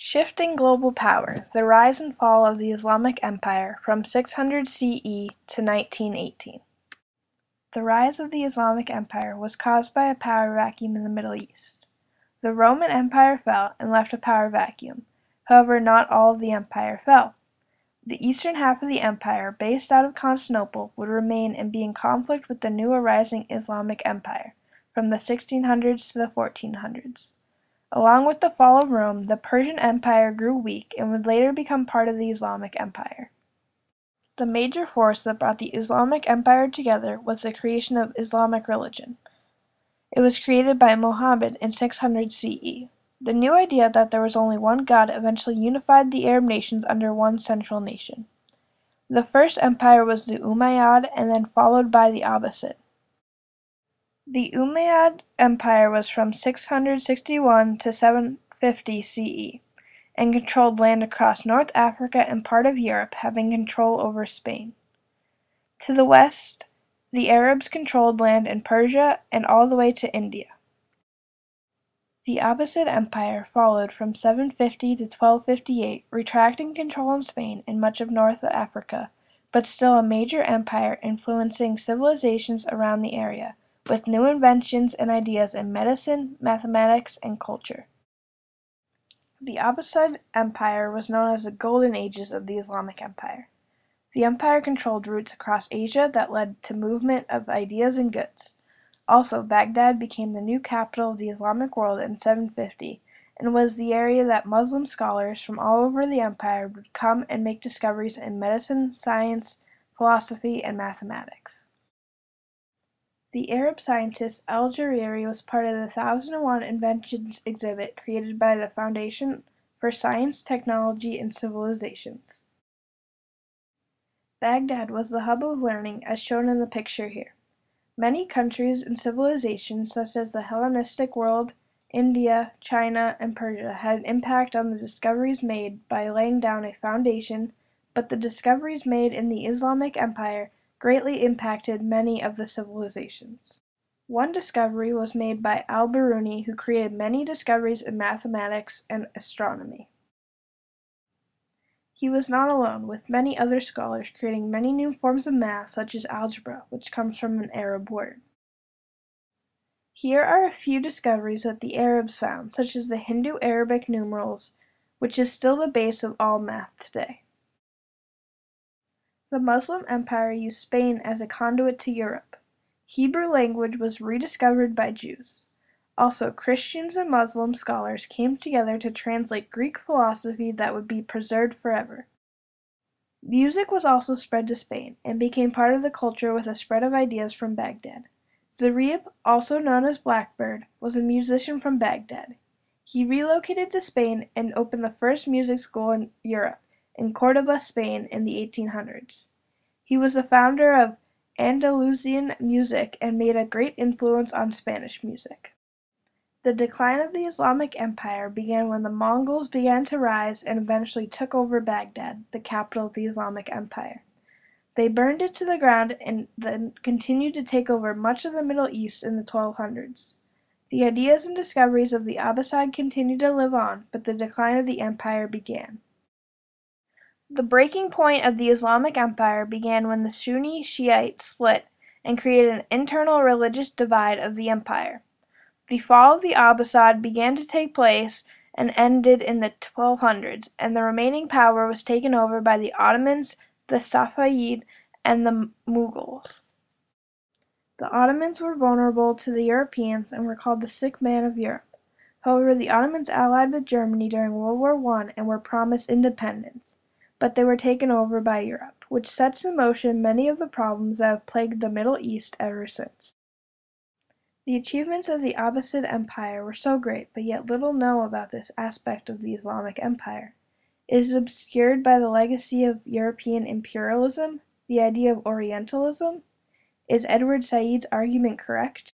Shifting global power, the rise and fall of the Islamic Empire from 600 CE to 1918. The rise of the Islamic Empire was caused by a power vacuum in the Middle East. The Roman Empire fell and left a power vacuum. However, not all of the empire fell. The eastern half of the empire, based out of Constantinople, would remain and be in conflict with the new arising Islamic Empire from the 1600s to the 1400s. Along with the fall of Rome, the Persian Empire grew weak and would later become part of the Islamic Empire. The major force that brought the Islamic Empire together was the creation of Islamic religion. It was created by Muhammad in 600 CE. The new idea that there was only one God eventually unified the Arab nations under one central nation. The first empire was the Umayyad and then followed by the Abbasid. The Umayyad Empire was from 661 to 750 CE and controlled land across North Africa and part of Europe, having control over Spain. To the west, the Arabs controlled land in Persia and all the way to India. The Abbasid Empire followed from 750 to 1258, retracting control in Spain and much of North Africa, but still a major empire influencing civilizations around the area, with new inventions and ideas in medicine, mathematics, and culture. The Abbasid Empire was known as the Golden Ages of the Islamic Empire. The empire controlled routes across Asia that led to movement of ideas and goods. Also, Baghdad became the new capital of the Islamic world in 750 and was the area that Muslim scholars from all over the empire would come and make discoveries in medicine, science, philosophy, and mathematics. The Arab scientist Al-Jariri was part of the 1001 Inventions exhibit created by the Foundation for Science, Technology, and Civilizations. Baghdad was the hub of learning as shown in the picture here. Many countries and civilizations such as the Hellenistic world, India, China, and Persia had an impact on the discoveries made by laying down a foundation, but the discoveries made in the Islamic Empire greatly impacted many of the civilizations. One discovery was made by al-Biruni, who created many discoveries in mathematics and astronomy. He was not alone, with many other scholars creating many new forms of math such as algebra, which comes from an Arab word. Here are a few discoveries that the Arabs found, such as the Hindu-Arabic numerals, which is still the base of all math today. The Muslim Empire used Spain as a conduit to Europe. Hebrew language was rediscovered by Jews. Also, Christians and Muslim scholars came together to translate Greek philosophy that would be preserved forever. Music was also spread to Spain and became part of the culture with a spread of ideas from Baghdad. Zarib, also known as Blackbird, was a musician from Baghdad. He relocated to Spain and opened the first music school in Europe, in Córdoba, Spain, in the 1800s. He was the founder of Andalusian music and made a great influence on Spanish music. The decline of the Islamic Empire began when the Mongols began to rise and eventually took over Baghdad, the capital of the Islamic Empire. They burned it to the ground and then continued to take over much of the Middle East in the 1200s. The ideas and discoveries of the Abbasid continued to live on, but the decline of the empire began. The breaking point of the Islamic Empire began when the Sunni Shiite split and created an internal religious divide of the empire. The fall of the Abbasid began to take place and ended in the 1200s, and the remaining power was taken over by the Ottomans, the Safavid, and the Mughals. The Ottomans were vulnerable to the Europeans and were called the sick man of Europe. However, the Ottomans allied with Germany during World War I and were promised independence, but they were taken over by Europe, which sets in motion many of the problems that have plagued the Middle East ever since. The achievements of the Abbasid Empire were so great, but yet little know about this aspect of the Islamic Empire. It is obscured by the legacy of European imperialism, the idea of Orientalism. Is Edward Said's argument correct?